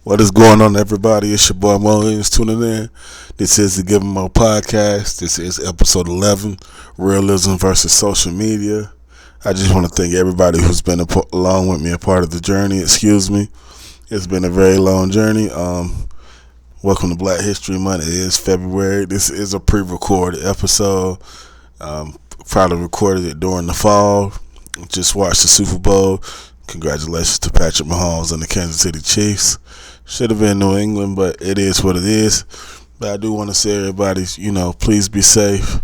What is going on, everybody? It's your boy Williams tuning in. This is the Give 'Em More podcast. This is episode 11, Realism versus Social Media. I just want to thank everybody who's been along with me, a part of the journey. Excuse me. It's been a very long journey. Welcome to Black History Month. It is February. This is a pre-recorded episode. Probably recorded it during the fall. Just watched the Super Bowl. Congratulations to Patrick Mahomes and the Kansas City Chiefs. Should have been New England, but it is what it is. But I do want to say, everybody, please be safe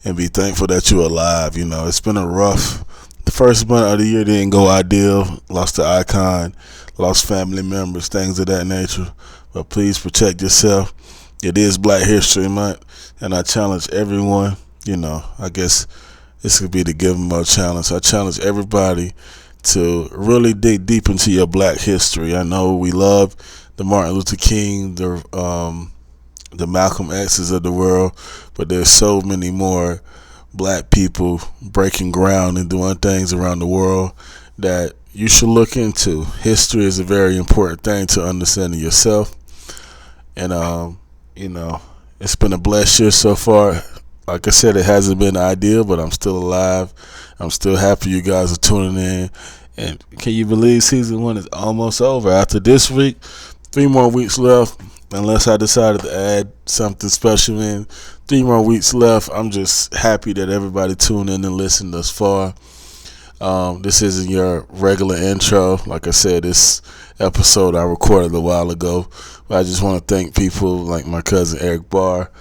and be thankful that you're alive. It's been a rough. The first month of the year didn't go ideal. Lost the icon, lost family members, things of that nature. But please protect yourself. It is Black History Month, and I challenge everyone. I guess this could be the Give 'Em More challenge. I challenge everybody to really dig deep into your Black history. I know we love the Martin Luther King, the Malcolm X's of the world, but there's so many more Black people breaking ground and doing things around the world that you should look into. History is a very important thing to understanding yourself, and it's been a blessed year so far. Like I said, it hasn't been ideal, but I'm still alive. I'm still happy you guys are tuning in. And can you believe season 1 is almost over? After this week, 3 more weeks left. Unless I decided to add something special in. 3 more weeks left. I'm just happy that everybody tuned in and listened thus far. This isn't your regular intro. Like I said, this episode I recorded a while ago. But I just want to thank people like my cousin Eric Barr,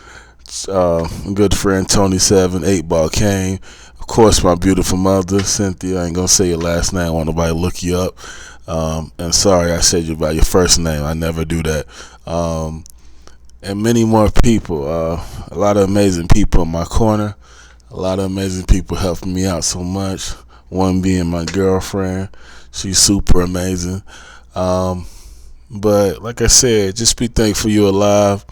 good friend Tony 7, 8BALLKAINE, of course my beautiful mother Cynthia. I ain't gonna say your last name, I want nobody to look you up, and sorry I said you by your first name, I never do that, and many more people, a lot of amazing people in my corner, a lot of amazing people helping me out so much, one being my girlfriend. She's super amazing, but like I said, just be thankful you're alive.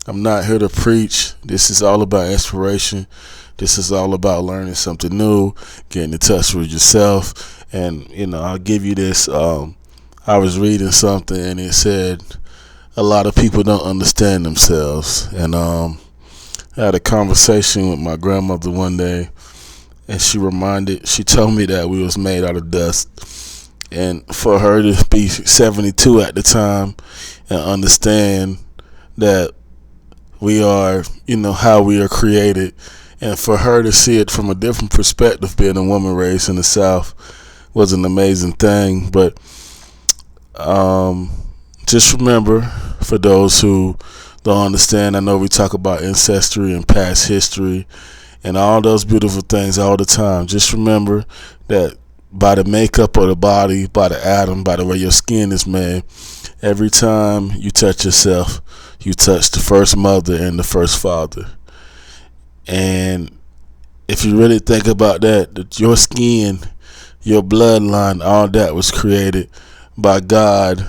I'm not here to preach. This is all about inspiration. This is all about learning something new, getting in touch with yourself. And, I'll give you this. I was reading something and it said a lot of people don't understand themselves. And I had a conversation with my grandmother one day, and she told me that we was made out of dust. And for her to be 72 at the time and understand that we are, how we are created, and for her to see it from a different perspective, being a woman raised in the South, was an amazing thing. But just remember, for those who don't understand, I know we talk about ancestry and past history and all those beautiful things all the time. Just remember that by the makeup of the body, by the atom, by the way your skin is made, every time you touch yourself, you touch the first mother and the first father. And if you really think about that your skin, your bloodline, all that was created by God,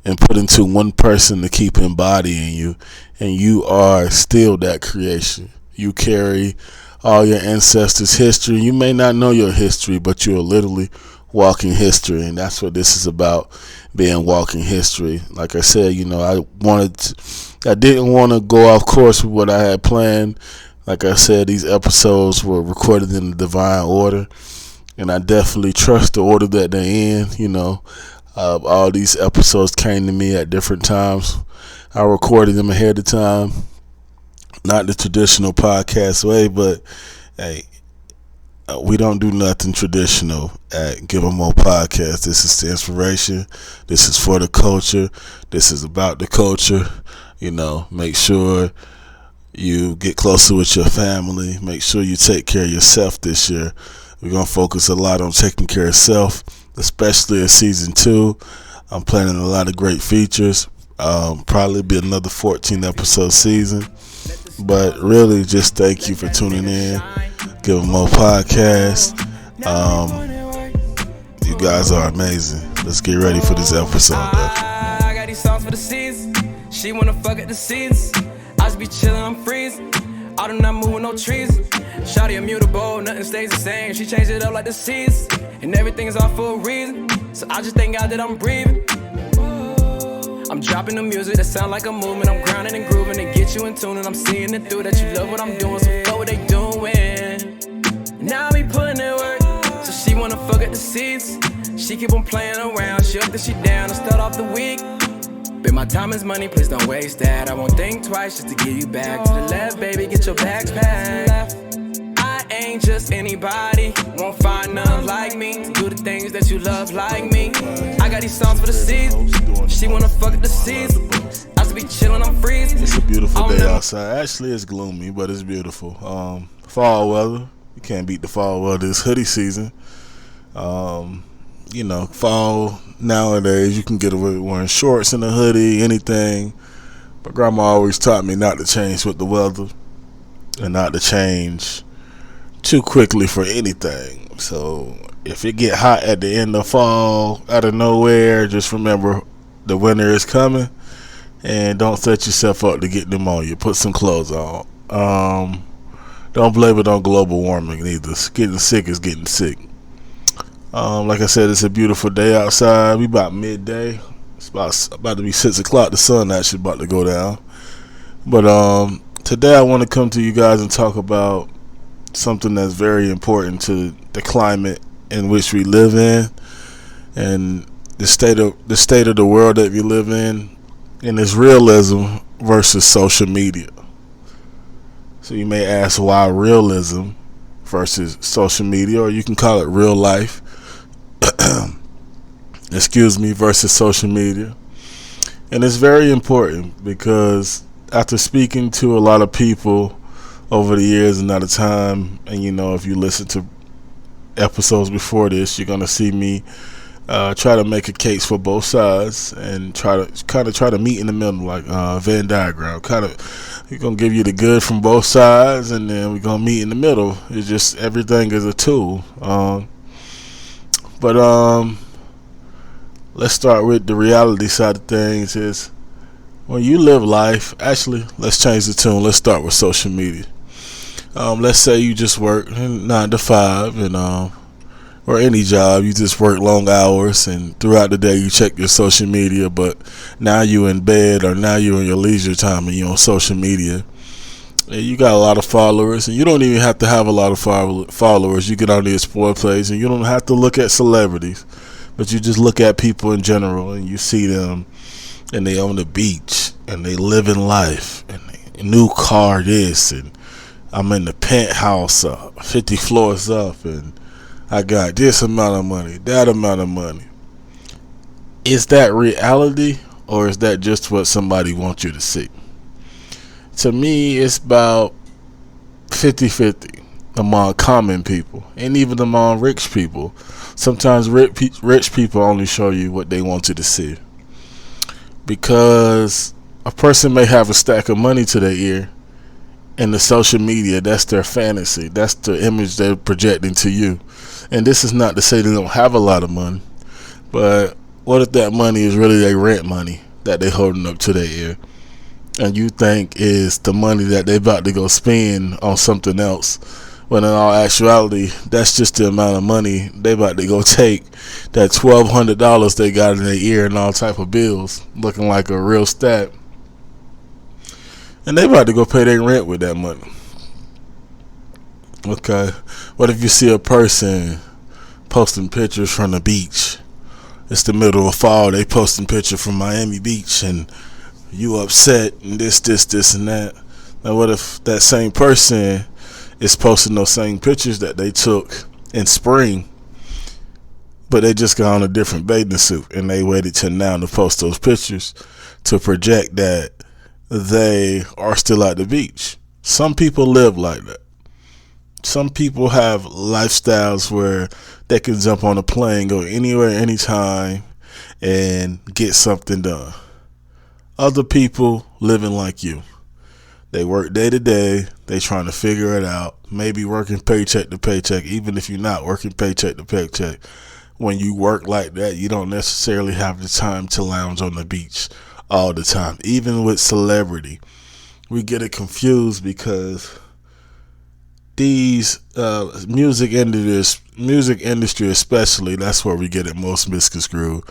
and put into one person to keep embodying you. And you are still that creation. You carry all your ancestors' history. You may not know your history, but you are literally walking history, and that's what this is about, being walking history. Like I said, I didn't want to go off course with what I had planned. Like I said, these episodes were recorded in the divine order, and I definitely trust the order that they're in. All these episodes came to me at different times. I recorded them ahead of time, not the traditional podcast way, but hey, we don't do nothing traditional at Give 'Em More podcast. This is the inspiration. This is for the culture. This is about the culture. Make sure you get closer with your family. Make sure you take care of yourself this year. We're going to focus a lot on taking care of self, especially in season 2. I'm planning a lot of great features. Probably be another 14 episode season. But really, just thank you for tuning in. Give 'Em More podcast. You guys are amazing. Let's get ready for this episode, though. I got these songs for the season. She wanna fuck at the seasons. I just be chillin', I'm freezing. I do not move with no trees. Shawty immutable, nothing stays the same. She changed it up like the seasons, and everything's all for a reason. So I just thank God that I'm breathing. dropping the music that sound like a movement. I'm grounding and grooving to get you in tune, and I'm seeing it through that you love what I'm doing. So fuck what they doing. Now I be putting in work, so she wanna fuck at the seats. She keep on playing around, she up that she down to start off the week. But my time is money, please don't waste that. I won't think twice just to give you back. To the left, baby, get your bags packed. I ain't just anybody, won't find none like me to do the things that you love like me. I got these songs for the season, she wanna fuck at the season. I just be chillin', I'm freezing. It's a beautiful day outside. Actually, it's gloomy, but it's beautiful. Fall weather, you can't beat the fall weather. It's hoodie season. Fall nowadays, you can get away with wearing shorts and a hoodie, anything. But grandma always taught me not to change with the weather and not to change too quickly for anything. So if it get hot at the end of fall out of nowhere, just remember the winter is coming, and don't set yourself up to get pneumonia. Put some clothes on. Don't blame it on global warming either. Getting sick is getting sick. Like I said, it's a beautiful day outside. We about midday. It's about to be 6 o'clock. The sun actually about to go down. But today I want to come to you guys and talk about something that's very important to the climate in which we live in, and the state of the world that we live in, and it's realism versus social media. So you may ask, why realism versus social media, or you can call it real life versus social media. And it's very important because after speaking to a lot of people over the years and at a time, and if you listen to episodes before this, you're gonna see me try to make a case for both sides and try to meet in the middle, like Venn diagram. We're gonna give you the good from both sides, and then we're gonna meet in the middle. It's just everything is a tool. But let's start with the reality side of things. Is when you live life. Actually, let's change the tune. Let's start with social media. Let's say you just work 9 to 5, and or any job, you just work long hours, and throughout the day you check your social media. But now you in bed, or now you in your leisure time, and you on social media, and you got a lot of followers, and you don't even have to have a lot of followers. You get on the Explore page, and you don't have to look at celebrities, but you just look at people in general, and you see them, and they on the beach, and they living life, and they, new car this, and I'm in the penthouse 50 floors up, and I got this amount of money, that amount of money. Is that reality, or is that just what somebody wants you to see? To me, it's about 50-50 among common people, and even among rich people. Sometimes rich people only show you what they want you to see, because a person may have a stack of money to their ear, and the social media, that's their fantasy, that's the image they're projecting to you. And this is not to say they don't have a lot of money, but what if that money is really their rent money that they holding up to their ear, and you think is the money that they about to go spend on something else, when in all actuality, that's just the amount of money they about to go take, that $1,200 they got in their ear and all type of bills, looking like a real stat, and they about to go pay their rent with that money. Okay, what if you see a person posting pictures from the beach? It's the middle of fall, they posting pictures from Miami Beach, and you upset, and this, and that. Now what if that same person is posting those same pictures that they took in spring, but they just got on a different bathing suit, and they waited till now to post those pictures to project that they are still at the beach? Some people live like that. Some people have lifestyles where they can jump on a plane, go anywhere, anytime, and get something done. Other people living like you. They work day to day. They trying to figure it out. Maybe working paycheck to paycheck, even if you're not working paycheck to paycheck. When you work like that, you don't necessarily have the time to lounge on the beach all the time. Even with celebrity, we get it confused because these music industry especially, that's where we get it most misconstrued.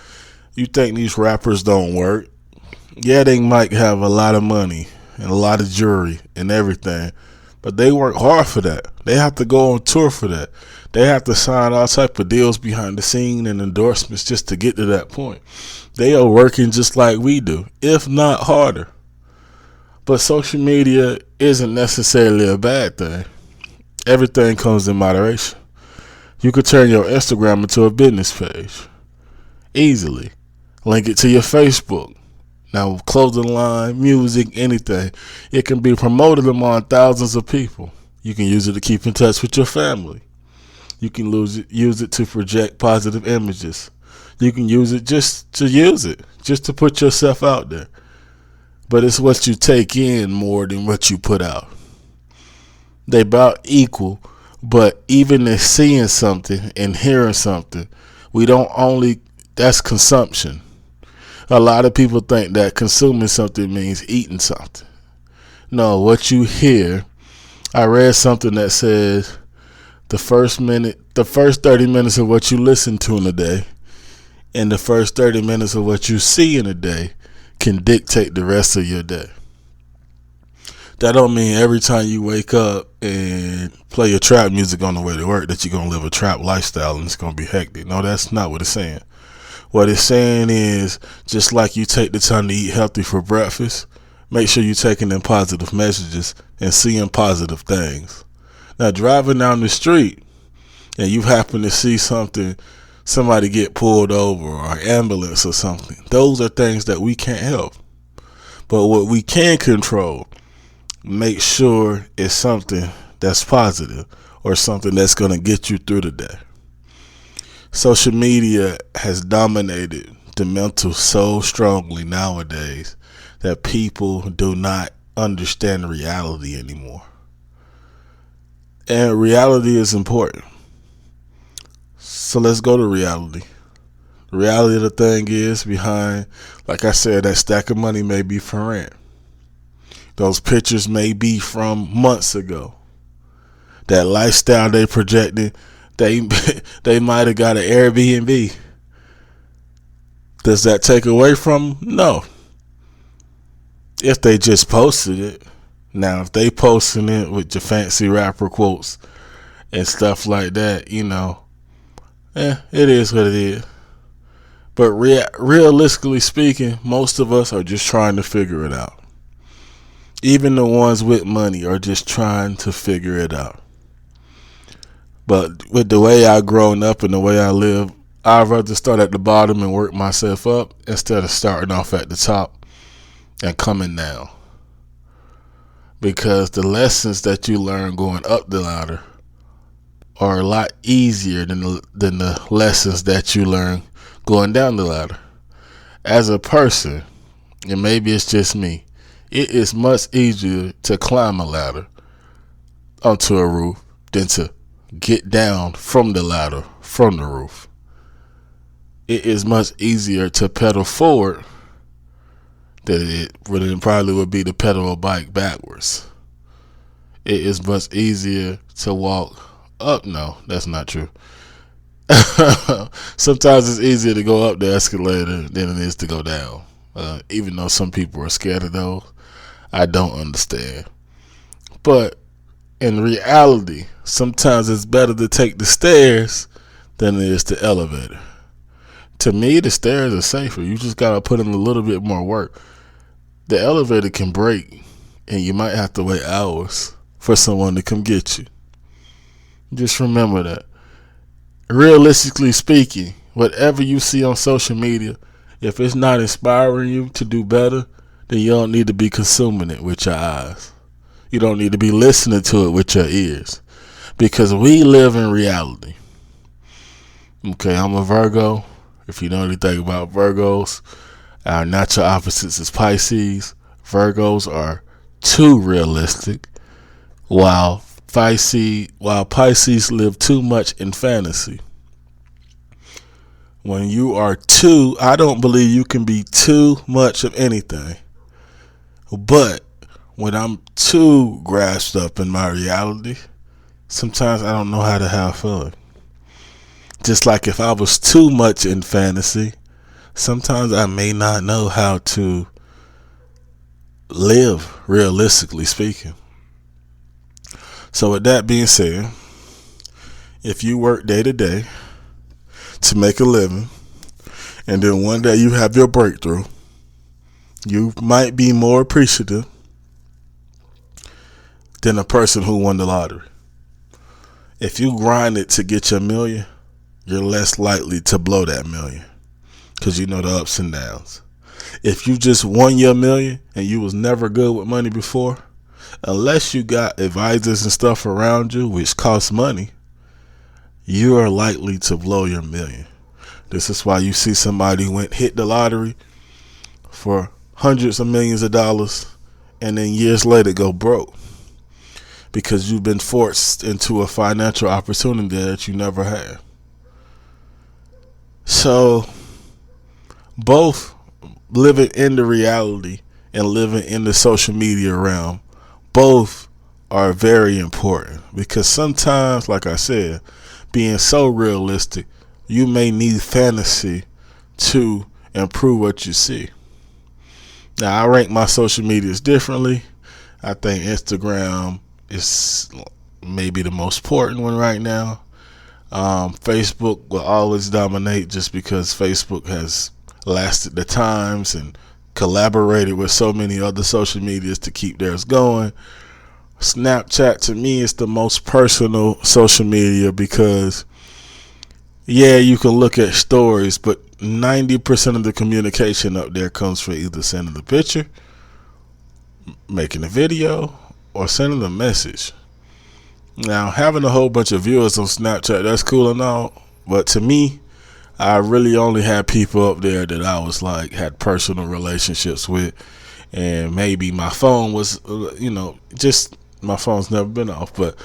You think these rappers don't work? Yeah, they might have a lot of money and a lot of jewelry and everything, but they work hard for that. They have to go on tour for that. They have to sign all type of deals behind the scene and endorsements just to get to that point. They are working just like we do, if not harder. But social media isn't necessarily a bad thing. Everything comes in moderation. You could turn your Instagram into a business page easily. Link it to your Facebook. Now, clothing line, music, anything. It can be promoted among thousands of people. You can use it to keep in touch with your family. You can use it to project positive images. You can use it just to put yourself out there. But it's what you take in more than what you put out. They about equal, but even in seeing something and hearing something, that's consumption. A lot of people think that consuming something means eating something. No, what you hear, I read something that says the first 30 minutes of what you listen to in a day and the first 30 minutes of what you see in a day can dictate the rest of your day. That don't mean every time you wake up and play your trap music on the way to work that you're going to live a trap lifestyle and it's going to be hectic. No, that's not what it's saying. What it's saying is, just like you take the time to eat healthy for breakfast, make sure you're taking in positive messages and seeing positive things. Now, driving down the street and you happen to see somebody get pulled over or an ambulance or something, those are things that we can't help. But what we can control, make sure it's something that's positive or something that's going to get you through the day. Social media has dominated the mental so strongly nowadays that people do not understand reality anymore. And reality is important. So let's go to reality. The reality of the thing is behind, like I said, that stack of money may be for rent. Those pictures may be from months ago. That lifestyle they projected, they might have got an Airbnb. Does that take away from them? No. If they just posted it. Now, if they posting it with your fancy rapper quotes and stuff like that, it is what it is. But realistically speaking, most of us are just trying to figure it out. Even the ones with money are just trying to figure it out. But with the way I've grown up and the way I live, I'd rather start at the bottom and work myself up instead of starting off at the top and coming down. Because the lessons that you learn going up the ladder are a lot easier than the lessons that you learn going down the ladder. As a person, and maybe it's just me, it is much easier to climb a ladder onto a roof than to get down from the ladder from the roof. It is much easier to pedal forward than it probably would be to pedal a bike backwards. It is much easier to walk up. No, that's not true. Sometimes it's easier to go up the escalator than it is to go down. Even though some people are scared of those, I don't understand. But in reality, sometimes it's better to take the stairs than it is the elevator. To me, the stairs are safer. You just got to put in a little bit more work. The elevator can break, and you might have to wait hours for someone to come get you. Just remember that. Realistically speaking, whatever you see on social media, if it's not inspiring you to do better, then you don't need to be consuming it with your eyes. You don't need to be listening to it with your ears. Because we live in reality. Okay, I'm a Virgo. If you know anything about Virgos, our natural opposites is Pisces. Virgos are too realistic, while Pisces live too much in fantasy. When you are too, I don't believe you can be too much of anything. But when I'm too grasped up in my reality, sometimes I don't know how to have fun. Just like if I was too much in fantasy, sometimes I may not know how to live, realistically speaking. So with that being said, if you work day to day to make a living, and then one day you have your breakthrough, you might be more appreciative than a person who won the lottery. If you grind it to get your million, you're less likely to blow that million because you know the ups and downs. If you just won your million and you was never good with money before, unless you got advisors and stuff around you, which costs money, you are likely to blow your million. This is why you see somebody hit the lottery for hundreds of millions of dollars and then years later go broke because you've been forced into a financial opportunity that you never had. So both living in the reality and living in the social media realm, both are very important because sometimes, like I said, being so realistic, you may need fantasy to improve what you see. Now, I rank my social medias differently. I think Instagram is maybe the most important one right now. Facebook will always dominate just because Facebook has lasted the times and collaborated with so many other social medias to keep theirs going. Snapchat to me is the most personal social media because, yeah, you can look at stories, but 90% of the communication up there comes from either sending a picture, making a video, or sending a message. Now, having a whole bunch of viewers on Snapchat, that's cool and all, but to me, I really only had people up there that I was like, had personal relationships with, and maybe my phone was, just, my phone's never been off, but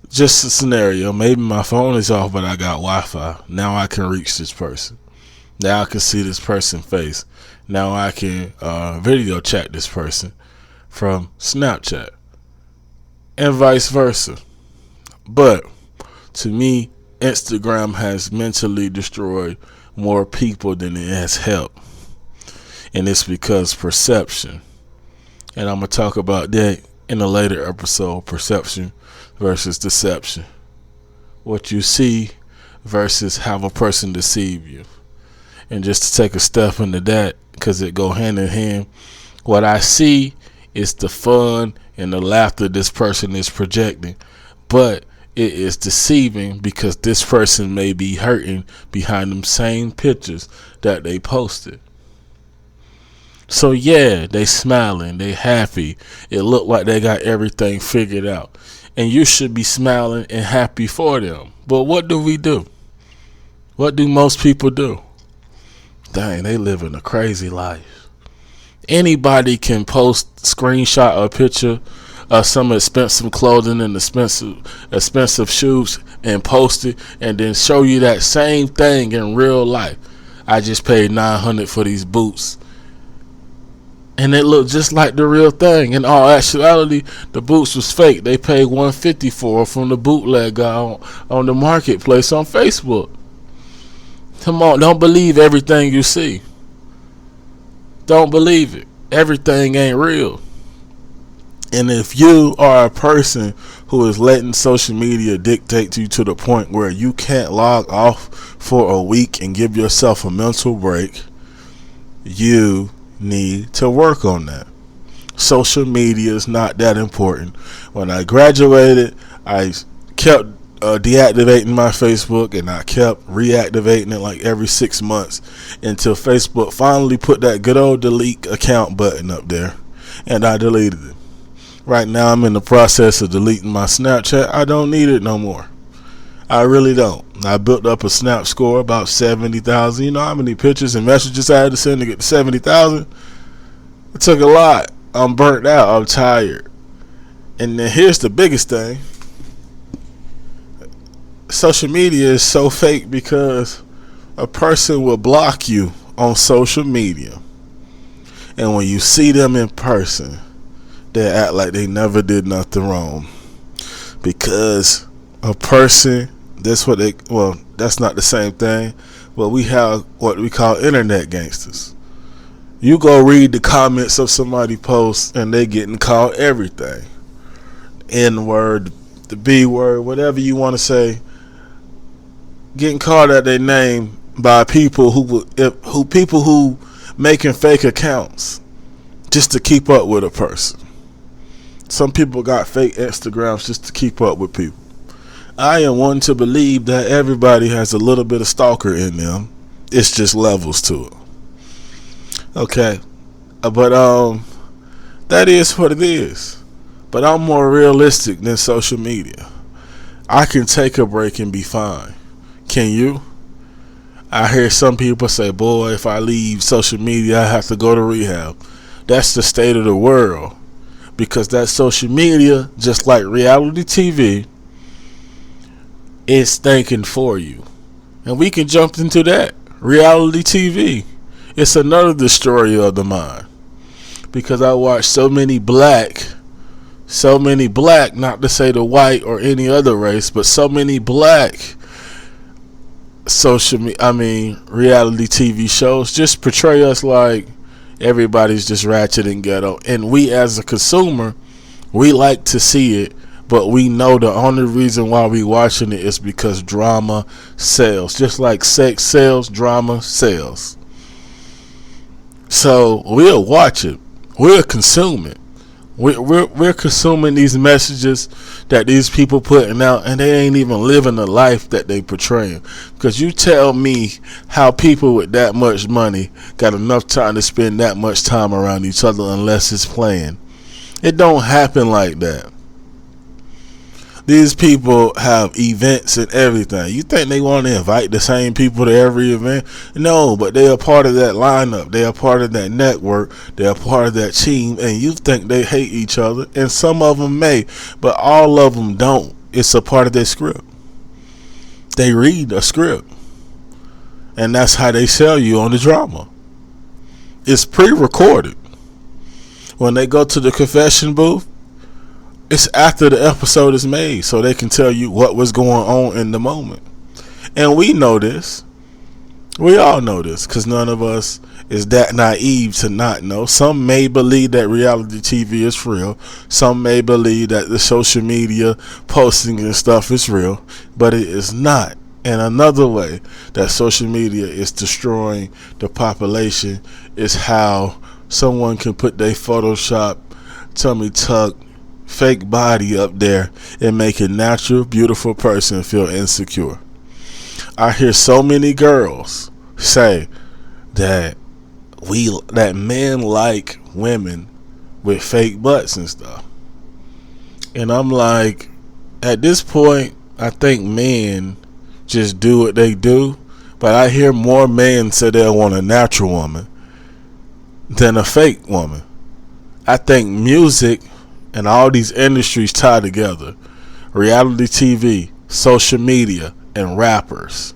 just a scenario, maybe my phone is off, but I got Wi-Fi. Now I can reach this person. Now I can see this person's face. Now I can video chat this person from Snapchat, and vice versa. But to me, Instagram has mentally destroyed more people than it has helped. And it's because perception. And I'm going to talk about that in a later episode, perception versus deception. What you see versus have a person deceive you. And just to take a step into that, because it go hand in hand, what I see is the fun and the laughter this person is projecting. But it is deceiving because this person may be hurting behind them same pictures that they posted. So yeah, they smiling, they happy. It look like they got everything figured out. And you should be smiling and happy for them. But what do we do? What do most people do? Dang, they living a crazy life. Anybody can post, screenshot a picture of some expensive clothing and expensive shoes and post it and then show you that same thing in real life. I just paid $900 for these boots. And it looked just like the real thing. In all actuality, the boots was fake. They paid $150 for from the bootleg guy on the marketplace on Facebook. Come on, don't believe everything you see. Don't believe it. Everything ain't real. And if you are a person who is letting social media dictate you to the point where you can't log off for a week and give yourself a mental break, you need to work on that. Social media is not that important. When I graduated, I kept deactivating my Facebook, and I kept reactivating it like every 6 months until Facebook finally put that good old delete account button up there, and I deleted it. Right now I'm in the process of deleting my Snapchat. I don't need it no more. I really don't. I built up a Snap score about 70,000. You know how many pictures and messages I had to send to get to 70,000? It took a lot. I'm burnt out. I'm tired. And then here's the biggest thing. Social media is so fake because a person will block you on social media. And when you see them in person, they act like they never did nothing wrong. Because a person, that's not the same thing, but we have what we call internet gangsters. You go read the comments of somebody post and they getting called everything. N word, the B word, whatever you want to say, getting called out their name by people who making fake accounts just to keep up with a person. Some people got fake Instagrams just to keep up with people. I am one to believe that everybody has a little bit of stalker in them. It's just levels to it. Okay, but that is what it is. But I'm more realistic than social media. I can take a break and be fine. Can you? I hear some people say, boy, if I leave social media, I have to go to rehab. That's the state of the world. Because that social media, just like reality TV, is thinking for you. And we can jump into that. Reality TV. It's another destroyer of the mind. Because I watch so many black, not to say the white or any other race, but so many black reality TV shows just portray us like everybody's just ratchet and ghetto. And we as a consumer, we like to see it, but we know the only reason why we watching it is because drama sells. Just like sex sells, drama sells. So we'll watch it. We'll consume it. We're consuming these messages that these people putting out, and they ain't even living the life that they portraying. Because you tell me how people with that much money got enough time to spend that much time around each other unless it's playing. It don't happen like that. These people have events and everything. You think they want to invite the same people to every event? No, but they are part of that lineup. They are part of that network. They are part of that team. And you think they hate each other. And some of them may, but all of them don't. It's a part of their script. They read a script. And that's how they sell you on the drama. It's pre-recorded. When they go to the confession booth, it's after the episode is made, so they can tell you what was going on in the moment. And we know this. We all know this, because none of us is that naive to not know. Some may believe that reality TV is real. Some may believe that the social media posting and stuff is real, but it is not. And another way that social media is destroying the population is how someone can put their Photoshop, tummy tuck, fake body up there and make a natural, beautiful person feel insecure. I hear so many girls say that men like women with fake butts and stuff. And I'm like, at this point, I think men just do what they do. But I hear more men say they want a natural woman than a fake woman. I think music and all these industries tie together. Reality TV, social media, and rappers.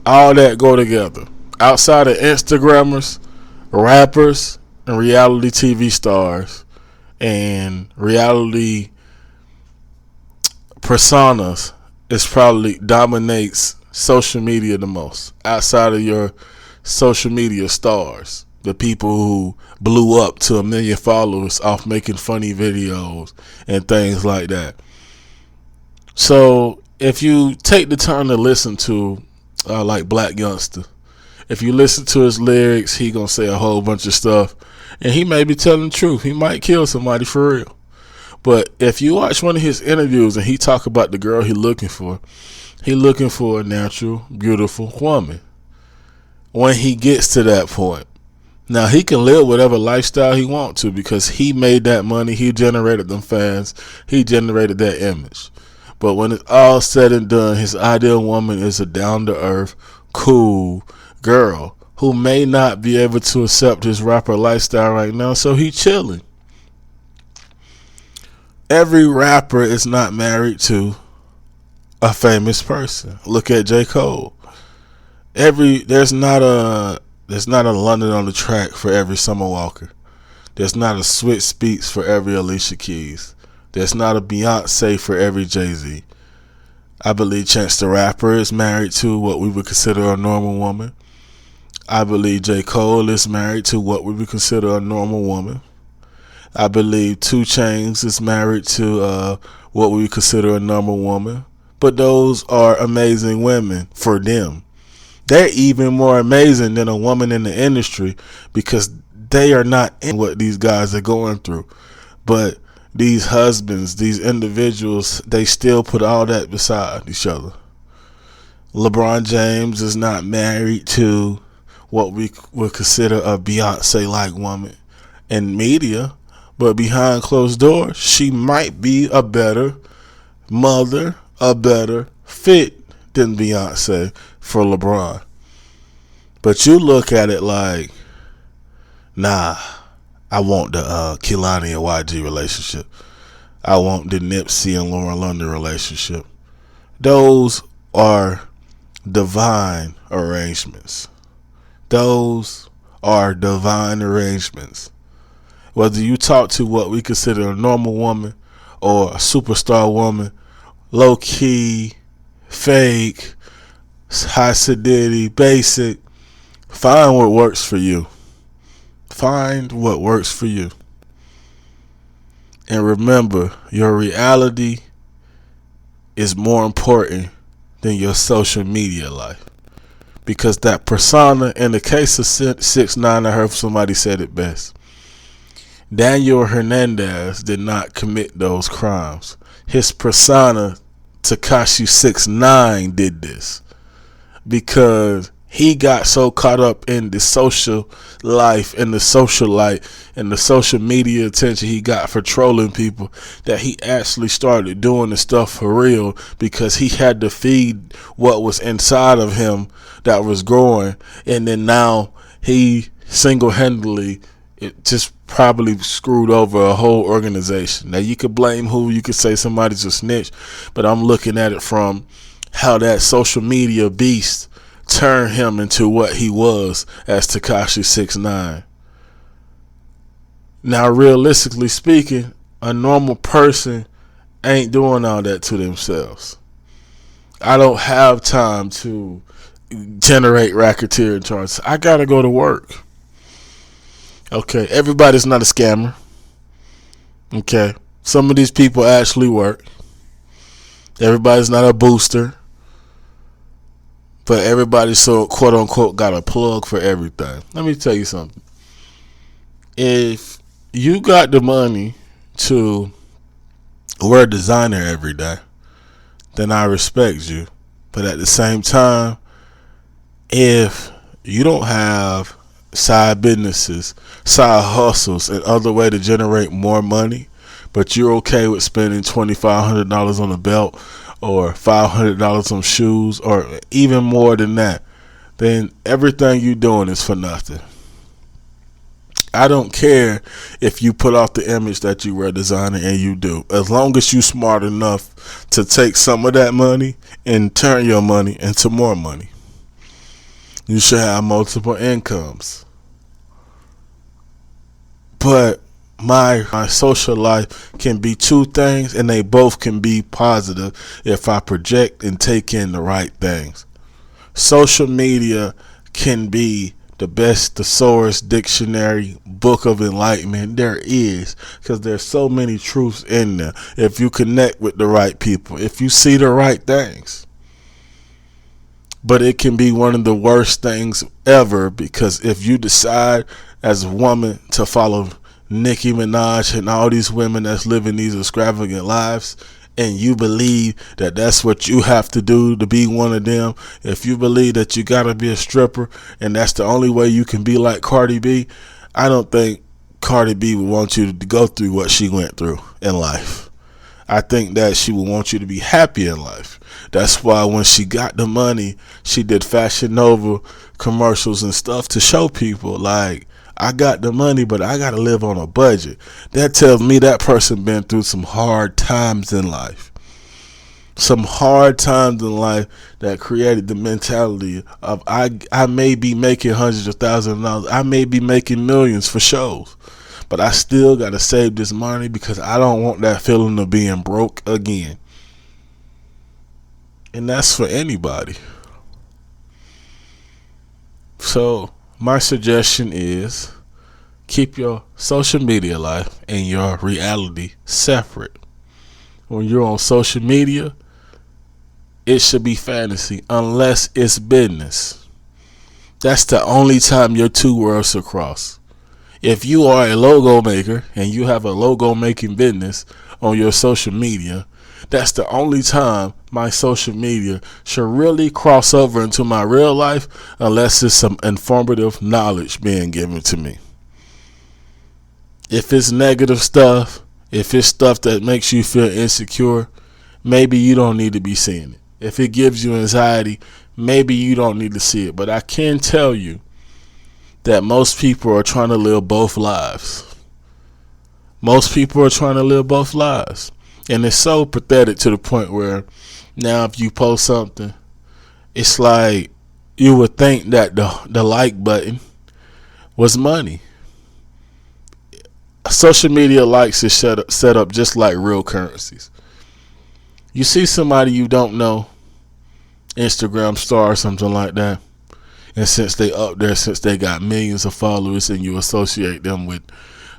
All that go together. Outside of Instagrammers, rappers, and reality TV stars, and reality personas, it probably dominates social media the most. Outside of your social media stars. The people who blew up to 1 million followers off making funny videos and things like that. So if you take the time to listen to like Black Youngster, if you listen to his lyrics, he gonna say a whole bunch of stuff, and he may be telling the truth. He might kill somebody for real. But if you watch one of his interviews and he talk about the girl he looking for a natural, beautiful woman. When he gets to that point. Now, he can live whatever lifestyle he wants to because he made that money. He generated them fans. He generated that image. But when it's all said and done, his ideal woman is a down-to-earth, cool girl who may not be able to accept his rapper lifestyle right now, so he chilling. Every rapper is not married to a famous person. Look at J. Cole. There's not a London on the Track for every Summer Walker. There's not a Switch Speaks for every Alicia Keys. There's not a Beyonce for every Jay-Z. I believe Chance the Rapper is married to what we would consider a normal woman. I believe J. Cole is married to what we would consider a normal woman. I believe 2 Chainz is married to what we would consider a normal woman. But those are amazing women for them. They're even more amazing than a woman in the industry because they are not in what these guys are going through. But these husbands, these individuals, they still put all that beside each other. LeBron James is not married to what we would consider a Beyonce-like woman in media, but behind closed doors, she might be a better mother, a better fit than Beyonce for LeBron. But you look at it like, nah, I want the Kehlani and YG relationship. I want the Nipsey and Lauren London relationship. Those are divine arrangements. Those are divine arrangements. Whether you talk to what we consider a normal woman or a superstar woman, low key, fake, high sedity, basic, find what works for you. Find what works for you. And remember, your reality is more important than your social media life. Because that persona, in the case of 6ix9ine, I heard somebody said it best. Daniel Hernandez did not commit those crimes. His persona, Tekashi 6ix9ine, did this. Because he got so caught up in the social life and the social life and the social media attention he got for trolling people that he actually started doing the stuff for real because he had to feed what was inside of him that was growing. And then now he single-handedly just probably screwed over a whole organization. Now you could blame who, you could say somebody's a snitch, but I'm looking at it from how that social media beast turn him into what he was as Tekashi 6ix9ine. Now, realistically speaking, a normal person ain't doing all that to themselves. I don't have time to generate racketeering charges. I gotta go to work. Okay, everybody's not a scammer. Okay, some of these people actually work. Everybody's not a booster. But everybody, so quote unquote, got a plug for everything. Let me tell you something. If you got the money to wear designer every day, then I respect you. But at the same time, if you don't have side businesses, side hustles, and other way to generate more money, but you're okay with spending $2,500 on a belt or $500 on shoes or even more than that, then everything you're doing is for nothing. I don't care if you put off the image that you wear designer, and you do. As long as you're smart enough to take some of that money and turn your money into more money. You should have multiple incomes. But my social life can be 2 things, and they both can be positive if I project and take in the right things. Social media can be the best thesaurus, dictionary, book of enlightenment there is, because there's so many truths in there if you connect with the right people, if you see the right things. But it can be one of the worst things ever, because if you decide as a woman to follow Nicki Minaj and all these women that's living these extravagant lives, and you believe that that's what you have to do to be one of them, if you believe that you gotta be a stripper and that's the only way you can be like Cardi B, I don't think Cardi B would want you to go through what she went through in life. I think that she would want you to be happy in life. That's why when she got the money, she did Fashion Nova commercials and stuff to show people, like, I got the money, but I got to live on a budget. That tells me that person been through some hard times in life. Some hard times in life that created the mentality of I may be making hundreds of thousands of dollars. I may be making millions for shows. But I still got to save this money because I don't want that feeling of being broke again. And that's for anybody. So my suggestion is keep your social media life and your reality separate. When you're on social media, it should be fantasy unless it's business. That's the only time your two worlds will cross. If you are a logo maker and you have a logo making business on your social media, that's the only time my social media should really cross over into my real life, unless it's some informative knowledge being given to me. If it's negative stuff, if it's stuff that makes you feel insecure, maybe you don't need to be seeing it. If it gives you anxiety, maybe you don't need to see it. But I can tell you that most people are trying to live both lives. Most people are trying to live both lives. And it's so pathetic to the point where now if you post something, it's like you would think that the like button was money. Social media likes is set up just like real currencies. You see somebody you don't know, Instagram star or something like that, and since they up there, since they got millions of followers, and you associate them with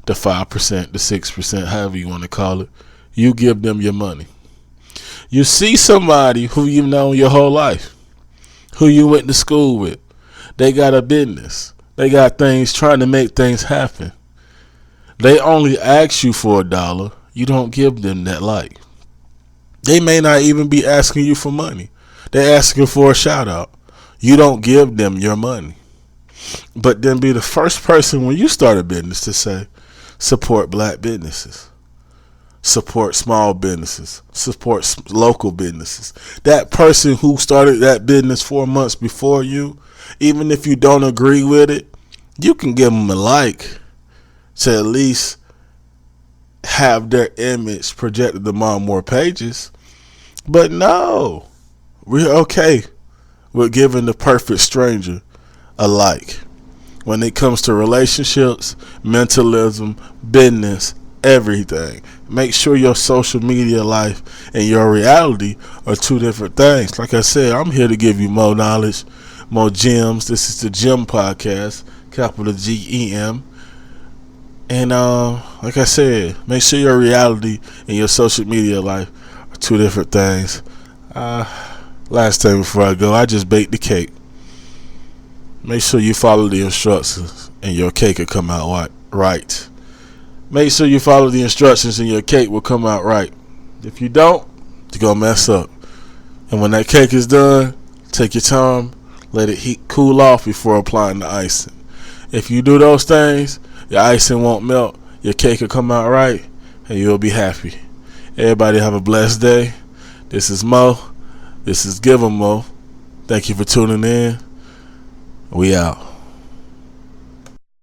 the 5%, the 6%, however you want to call it, you give them your money. You see somebody who you've known your whole life, who you went to school with, they got a business, they got things, trying to make things happen. They only ask you for $1. You don't give them that like. They may not even be asking you for money. They're asking for a shout out. You don't give them your money. But then be the first person when you start a business to say, support black businesses. Support small businesses. Support local businesses. That person who started that business 4 months before you, even if you don't agree with it, you can give them a like to at least have their image projected among more pages. But no, we're okay with giving the perfect stranger a like. When it comes to relationships, mentalism, business, everything, make sure your social media life and your reality are two different things. Like I said, I'm here to give you more knowledge, more gems. This is the Gem Podcast, capital GEM. And like I said, make sure your reality and your social media life are two different things. Last thing before I go, I just baked the cake. Make sure you follow the instructions and your cake will come out right. Make sure you follow the instructions and your cake will come out right. If you don't, you're going to mess up. And when that cake is done, take your time, let it cool off before applying the icing. If you do those things, your icing won't melt, your cake will come out right, and you'll be happy. Everybody have a blessed day. This is Mo. This is Give 'em Mo. Thank you for tuning in. We out.